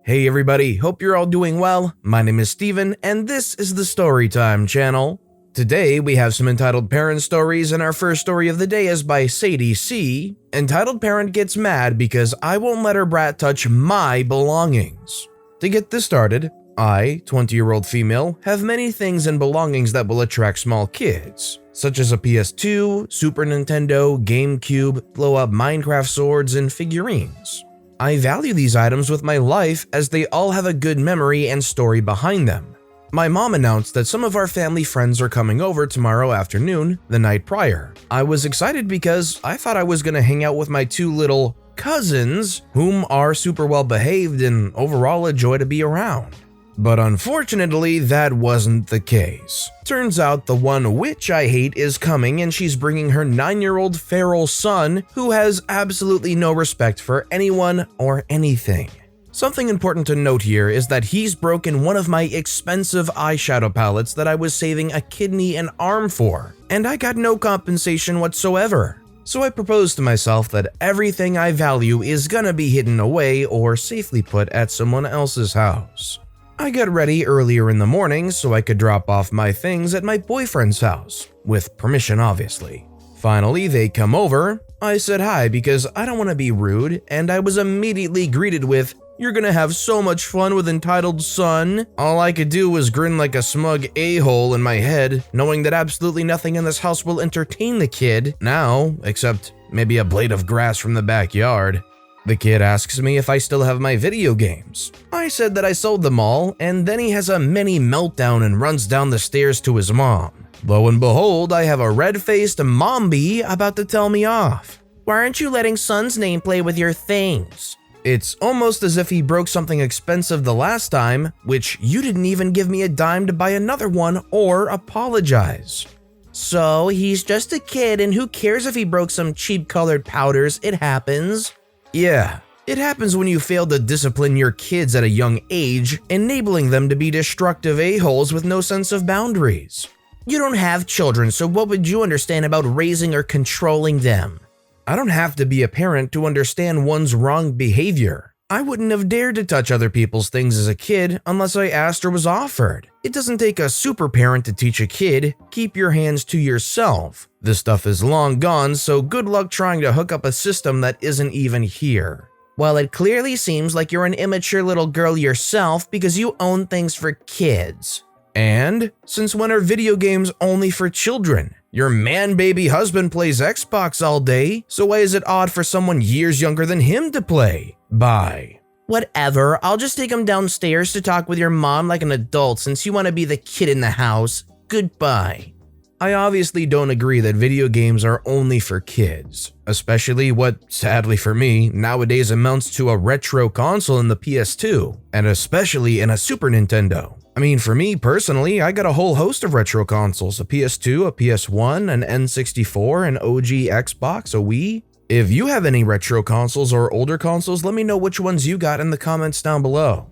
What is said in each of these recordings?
Hey everybody, hope you're all doing well. My name is Steven, and this is the Storytime channel. Today we have some entitled parent stories, and our first story of the day is by Sadie C. Entitled parent gets mad because I won't let her brat touch my belongings. To get this started, I, 20-year-old female, have many things and belongings that will attract small kids, such as a PS2, Super Nintendo, GameCube, blow-up Minecraft swords, and figurines. I value these items with my life as they all have a good memory and story behind them. My mom announced that some of our family friends are coming over tomorrow afternoon, the night prior. I was excited because I thought I was gonna hang out with my two little cousins, whom are super well behaved and overall a joy to be around. But unfortunately, that wasn't the case. Turns out the one witch I hate is coming, and she's bringing her 9-year-old feral son who has absolutely no respect for anyone or anything. Something important to note here is that he's broken one of my expensive eyeshadow palettes that I was saving a kidney and arm for, and I got no compensation whatsoever. So I proposed to myself that everything I value is gonna be hidden away or safely put at someone else's house. I got ready earlier in the morning so I could drop off my things at my boyfriend's house, with permission obviously. Finally, they come over. I said hi because I don't want to be rude, and I was immediately greeted with, "You're gonna have so much fun with entitled son." All I could do was grin like a smug a-hole in my head, knowing that absolutely nothing in this house will entertain the kid now, except maybe a blade of grass from the backyard. The kid asks me if I still have my video games. I said that I sold them all, and then he has a mini meltdown and runs down the stairs to his mom. Lo and behold, I have a red-faced momby about to tell me off. "Why aren't you letting son's name play with your things?" It's almost as if he broke something expensive the last time, which you didn't even give me a dime to buy another one or apologize. "So he's just a kid, and who cares if he broke some cheap colored powders, it happens." Yeah, it happens when you fail to discipline your kids at a young age, enabling them to be destructive a-holes with no sense of boundaries. You don't have children, so what would you understand about raising or controlling them? I don't have to be a parent to understand one's wrong behavior. I wouldn't have dared to touch other people's things as a kid unless I asked or was offered. It doesn't take a super parent to teach a kid, keep your hands to yourself. This stuff is long gone, so good luck trying to hook up a system that isn't even here. Well, it clearly seems like you're an immature little girl yourself because you own things for kids. And since when are video games only for children? Your man-baby husband plays Xbox all day, so why is it odd for someone years younger than him to play? Bye. Whatever, I'll just take him downstairs to talk with your mom like an adult since you want to be the kid in the house. Goodbye. I obviously don't agree that video games are only for kids, especially what, sadly for me, nowadays amounts to a retro console in the PS2, and especially in a Super Nintendo. I mean, for me personally, I got a whole host of retro consoles, a PS2, a PS1, an N64, an OG Xbox, a Wii. If you have any retro consoles or older consoles, let me know which ones you got in the comments down below.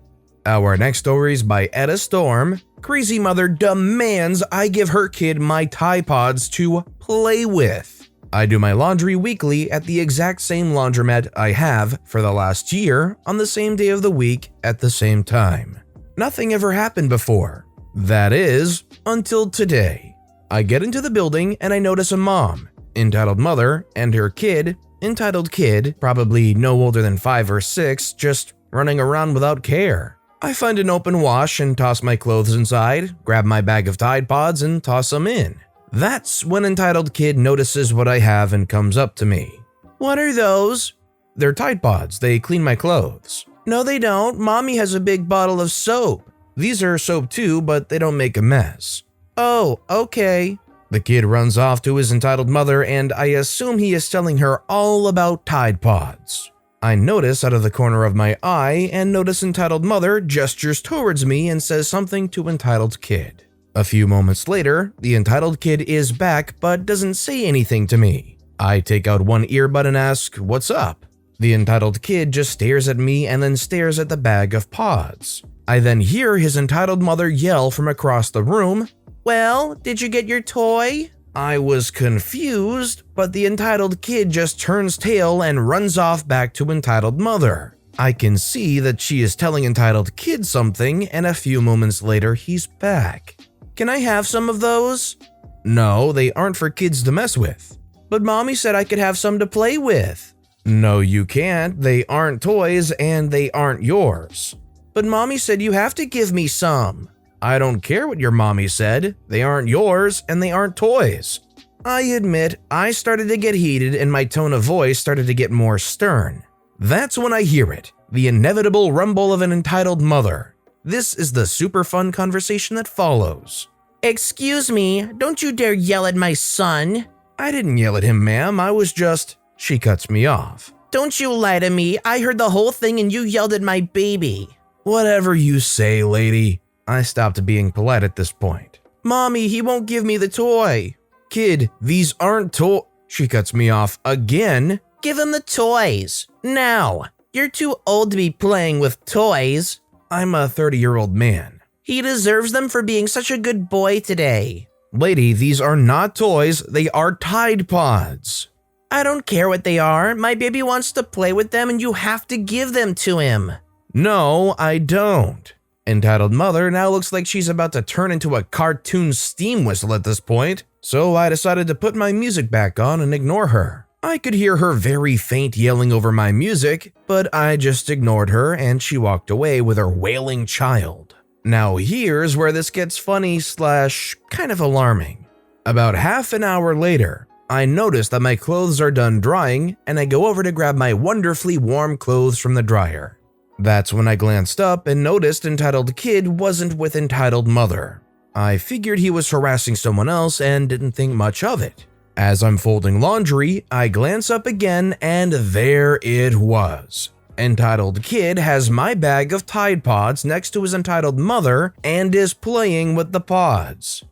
Our next story is by Etta Storm. Crazy mother demands I give her kid my PODS to play with. I do my laundry weekly at the exact same laundromat I have for the last year on the same day of the week at the same time. Nothing ever happened before. That is, until today. I get into the building and I notice a mom, entitled mother, and her kid, entitled kid, probably no older than 5 or 6, just running around without care. I find an open wash and toss my clothes inside, grab my bag of Tide Pods and toss them in. That's when entitled kid notices what I have and comes up to me. "What are those?" "They're Tide Pods, they clean my clothes." "No they don't, mommy has a big bottle of soap." "These are soap too, but they don't make a mess." "Oh, okay." The kid runs off to his entitled mother, and I assume he is telling her all about Tide Pods. I notice out of the corner of my eye and notice entitled mother gestures towards me and says something to entitled kid. A few moments later, the entitled kid is back but doesn't say anything to me. I take out one earbud and ask, "What's up?" The entitled kid just stares at me and then stares at the bag of pods. I then hear his entitled mother yell from across the room, "Well, did you get your toy?" I was confused, but the entitled kid just turns tail and runs off back to entitled mother. I can see that she is telling entitled kid something, and a few moments later he's back. Can I have some of those? No, they aren't for kids to mess with. But mommy said I could have some to play with. No, you can't. They aren't toys and they aren't yours. But mommy said you have to give me some. I don't care what your mommy said. They aren't yours and they aren't toys. I admit, I started to get heated and my tone of voice started to get more stern. That's when I hear it, the inevitable rumble of an entitled mother. This is the super fun conversation that follows. Excuse me, don't you dare yell at my son. I didn't yell at him, ma'am. I was just… She cuts me off. Don't you lie to me. I heard the whole thing and you yelled at my baby. Whatever you say, lady. I stopped being polite at this point. Mommy, he won't give me the toy. Kid, these aren't toys. She cuts me off again. Give him the toys. Now. You're too old to be playing with toys. I'm a 30-year-old man. He deserves them for being such a good boy today. Lady, these are not toys. They are Tide Pods. I don't care what they are. My baby wants to play with them and you have to give them to him. No, I don't. Entitled mother now looks like she's about to turn into a cartoon steam whistle at this point, so I decided to put my music back on and ignore her. I could hear her very faint yelling over my music, but I just ignored her and she walked away with her wailing child. Now here's where this gets funny / kind of alarming. About half an hour later, I notice that my clothes are done drying and I go over to grab my wonderfully warm clothes from the dryer. That's when I glanced up and noticed entitled kid wasn't with entitled mother. I figured he was harassing someone else and didn't think much of it. As I'm folding laundry, I glance up again and there it was. Entitled kid has my bag of Tide Pods next to his entitled mother and is playing with the pods.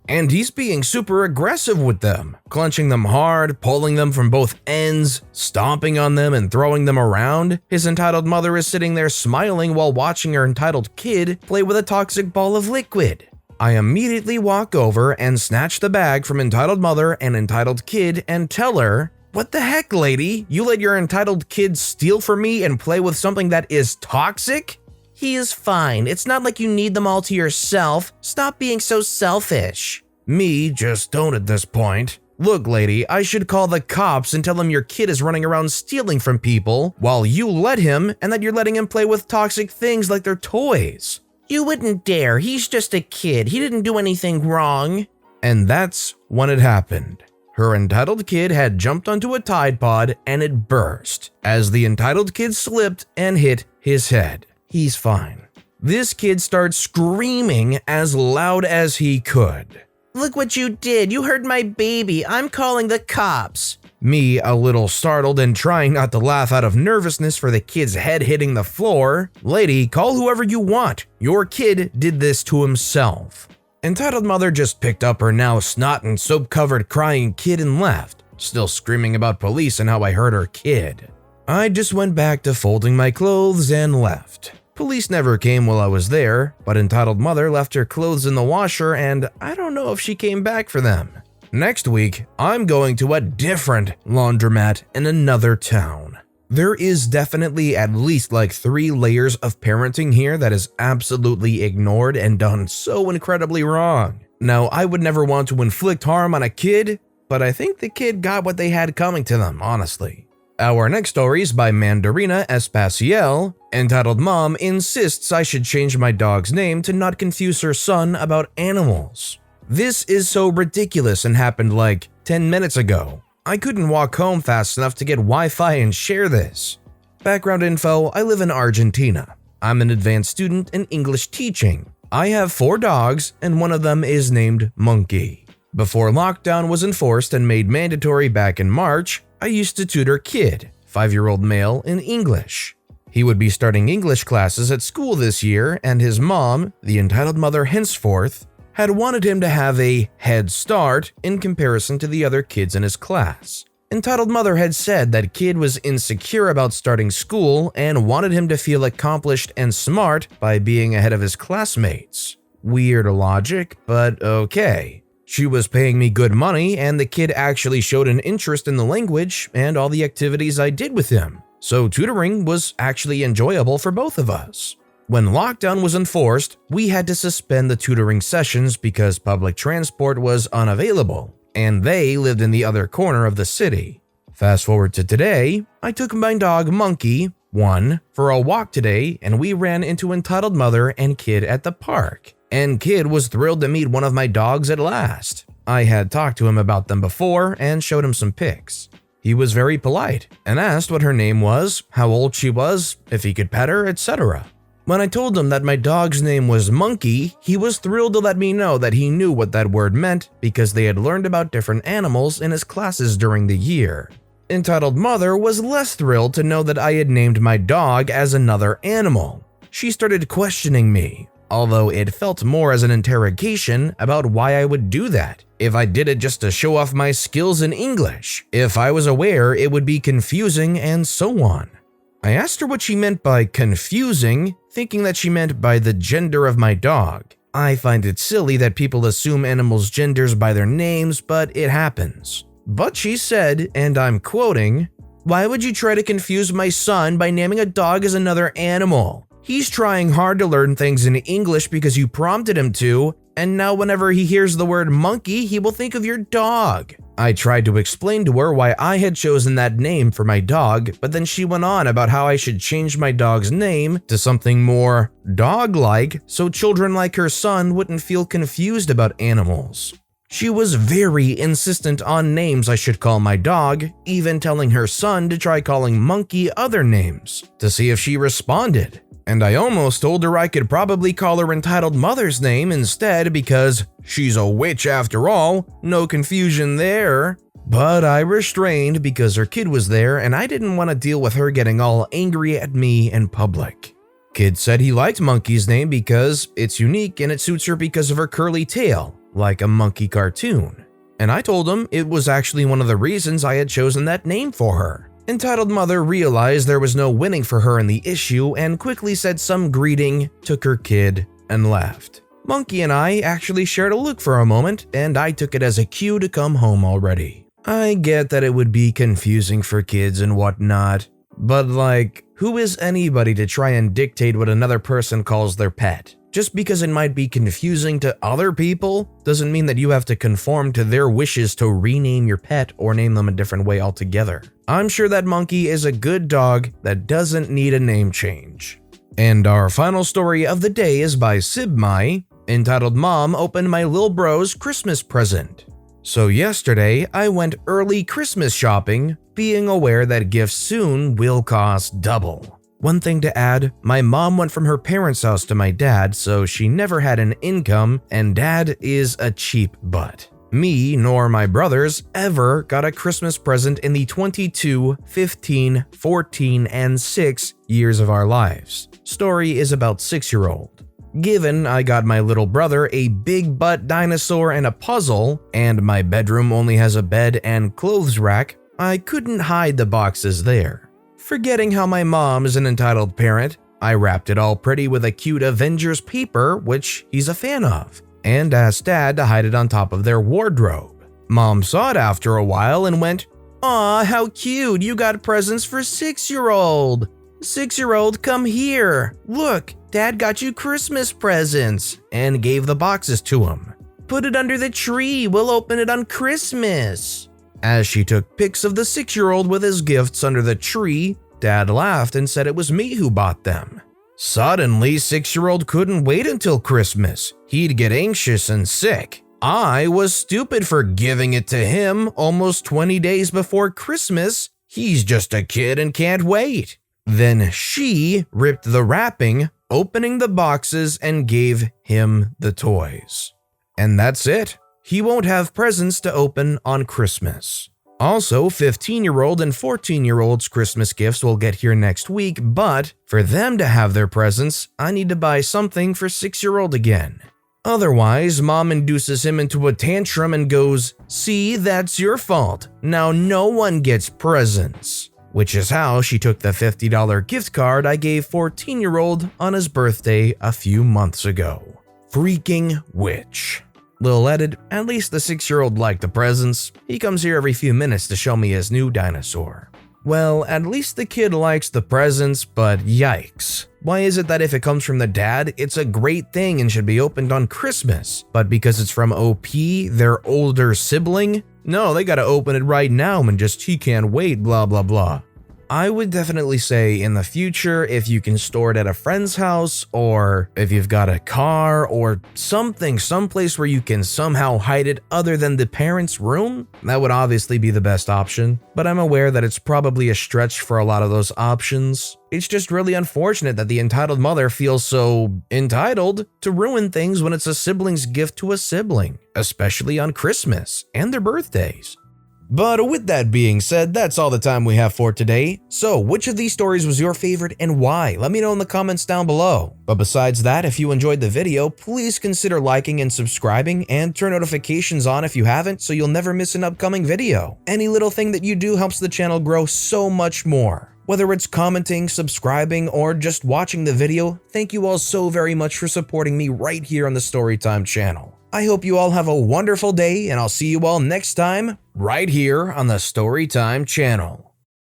And he's being super aggressive with them, clenching them hard, pulling them from both ends, stomping on them and throwing them around. His entitled mother is sitting there smiling while watching her entitled kid play with a toxic ball of liquid. I immediately walk over and snatch the bag from entitled mother and entitled kid and tell her, "What the heck, lady? You let your entitled kid steal from me and play with something that is toxic?" He is fine. It's not like you need them all to yourself. Stop being so selfish. Me, just don't at this point. Look, lady, I should call the cops and tell them your kid is running around stealing from people while you let him and that you're letting him play with toxic things like they're toys. You wouldn't dare. He's just a kid. He didn't do anything wrong. And that's when it happened. Her entitled kid had jumped onto a Tide Pod and it burst as the entitled kid slipped and hit his head. He's fine. This kid starts screaming as loud as he could. Look what you did. You hurt my baby. I'm calling the cops. Me, a little startled and trying not to laugh out of nervousness for the kid's head hitting the floor. Lady, call whoever you want. Your kid did this to himself. Entitled mother just picked up her now snot and soap-covered crying kid and left, still screaming about police and how I hurt her kid. I just went back to folding my clothes and left. Police never came while I was there, but entitled mother left her clothes in the washer and I don't know if she came back for them. Next week, I'm going to a different laundromat in another town. There is definitely at least like 3 layers of parenting here that is absolutely ignored and done so incredibly wrong. Now, I would never want to inflict harm on a kid, but I think the kid got what they had coming to them, honestly. Our next story is by Mandarina Espaciel, entitled Mom Insists I Should Change My Dog's Name to Not Confuse Her Son About Animals. This is so ridiculous and happened like 10 minutes ago. I couldn't walk home fast enough to get Wi-Fi and share this. Background info, I live in Argentina. I'm an advanced student in English teaching. I have 4 dogs and one of them is named Monkey. Before lockdown was enforced and made mandatory back in March, I used to tutor Kid, 5-year-old male, in English. He would be starting English classes at school this year and his mom, the entitled mother henceforth, had wanted him to have a head start in comparison to the other kids in his class. Entitled mother had said that Kid was insecure about starting school and wanted him to feel accomplished and smart by being ahead of his classmates. Weird logic, but okay. She was paying me good money and the kid actually showed an interest in the language and all the activities I did with him. so tutoring was actually enjoyable for both of us. When lockdown was enforced, we had to suspend the tutoring sessions because public transport was unavailable, and they lived in the other corner of the city. Fast forward to today, I took my dog Monkey, 1, for a walk today, and we ran into entitled mother and kid at the park. And kid was thrilled to meet one of my dogs at last. I had talked to him about them before and showed him some pics. He was very polite and asked what her name was, how old she was, if he could pet her, etc. When I told him that my dog's name was Monkey, he was thrilled to let me know that he knew what that word meant because they had learned about different animals in his classes during the year. Entitled mother was less thrilled to know that I had named my dog as another animal. She started questioning me, although it felt more as an interrogation about why I would do that. If I did it just to show off my skills in English, if I was aware it would be confusing, and so on. I asked her what she meant by confusing, thinking that she meant by the gender of my dog. I find it silly that people assume animals' genders by their names, but it happens. But she said, and I'm quoting, "Why would you try to confuse my son by naming a dog as another animal? He's trying hard to learn things in English because you prompted him to, and now whenever he hears the word monkey, he will think of your dog." I tried to explain to her why I had chosen that name for my dog, but then she went on about how I should change my dog's name to something more dog-like so children like her son wouldn't feel confused about animals. She was very insistent on names I should call my dog, even telling her son to try calling Monkey other names to see if she responded. And I almost told her I could probably call her entitled mother's name instead because she's a witch after all, no confusion there. But I restrained because her kid was there and I didn't want to deal with her getting all angry at me in public. Kid said he liked Monkey's name because it's unique and it suits her because of her curly tail, like a monkey cartoon. And I told him it was actually one of the reasons I had chosen that name for her. Entitled mother realized there was no winning for her in the issue and quickly said some greeting, took her kid, and left. Monkey and I actually shared a look for a moment, and I took it as a cue to come home already. I get that it would be confusing for kids and whatnot, but like, who is anybody to try and dictate what another person calls their pet? Just because it might be confusing to other people doesn't mean that you have to conform to their wishes to rename your pet or name them a different way altogether. I'm sure that Monkey is a good dog that doesn't need a name change. And our final story of the day is by Sibmai, entitled Mom Opened My Lil Bro's Christmas Present. So yesterday, I went early Christmas shopping, being aware that gifts soon will cost double. One thing to add, my mom went from her parents' house to my dad, so she never had an income, and dad is a cheap butt. Me nor my brothers ever got a Christmas present in the 22, 15, 14, and 6 years of our lives. Story is about 6-year-old. Given I got my little brother a big butt dinosaur and a puzzle, and my bedroom only has a bed and clothes rack, I couldn't hide the boxes there. Forgetting how my mom is an entitled parent, I wrapped it all pretty with a cute Avengers paper, which he's a fan of, and asked Dad to hide it on top of their wardrobe. Mom saw it after a while and went, "Aw, how cute, you got presents for 6-year-old. 6-year-old, come here. Look, Dad got you Christmas presents," and gave the boxes to him. "Put it under the tree, we'll open it on Christmas." As she took pics of the 6-year-old with his gifts under the tree, Dad laughed and said it was me who bought them. Suddenly, 6-year-old couldn't wait until Christmas. He'd get anxious and sick. I was stupid for giving it to him almost 20 days before Christmas. He's just a kid and can't wait. Then she ripped the wrapping, opening the boxes, and gave him the toys. And that's it. He won't have presents to open on Christmas. Also, 15-year-old and 14-year-old's Christmas gifts will get here next week, but for them to have their presents, I need to buy something for 6-year-old again. Otherwise, Mom induces him into a tantrum and goes, "See, that's your fault. Now no one gets presents." Which is how she took the $50 gift card I gave 14-year-old on his birthday a few months ago. Freaking witch. Little edit, at least the 6-year-old liked the presents. He comes here every few minutes to show me his new dinosaur. Well, at least the kid likes the presents, but yikes. Why is it that if it comes from the dad, it's a great thing and should be opened on Christmas, but because it's from OP, their older sibling, no, they gotta open it right now and just he can't wait, blah blah blah. I would definitely say in the future, if you can store it at a friend's house, or if you've got a car or something, someplace where you can somehow hide it other than the parents' room, that would obviously be the best option. But I'm aware that it's probably a stretch for a lot of those options. It's just really unfortunate that the entitled mother feels so entitled to ruin things when it's a sibling's gift to a sibling, especially on Christmas and their birthdays. But with that being said, that's all the time we have for today. So, which of these stories was your favorite and why? Let me know in the comments down below. But besides that, if you enjoyed the video, please consider liking and subscribing and turn notifications on if you haven't so you'll never miss an upcoming video. Any little thing that you do helps the channel grow so much more. Whether it's commenting, subscribing, or just watching the video, thank you all so very much for supporting me right here on the Storytime channel. I hope you all have a wonderful day, and I'll see you all next time, right here on the Storytime channel.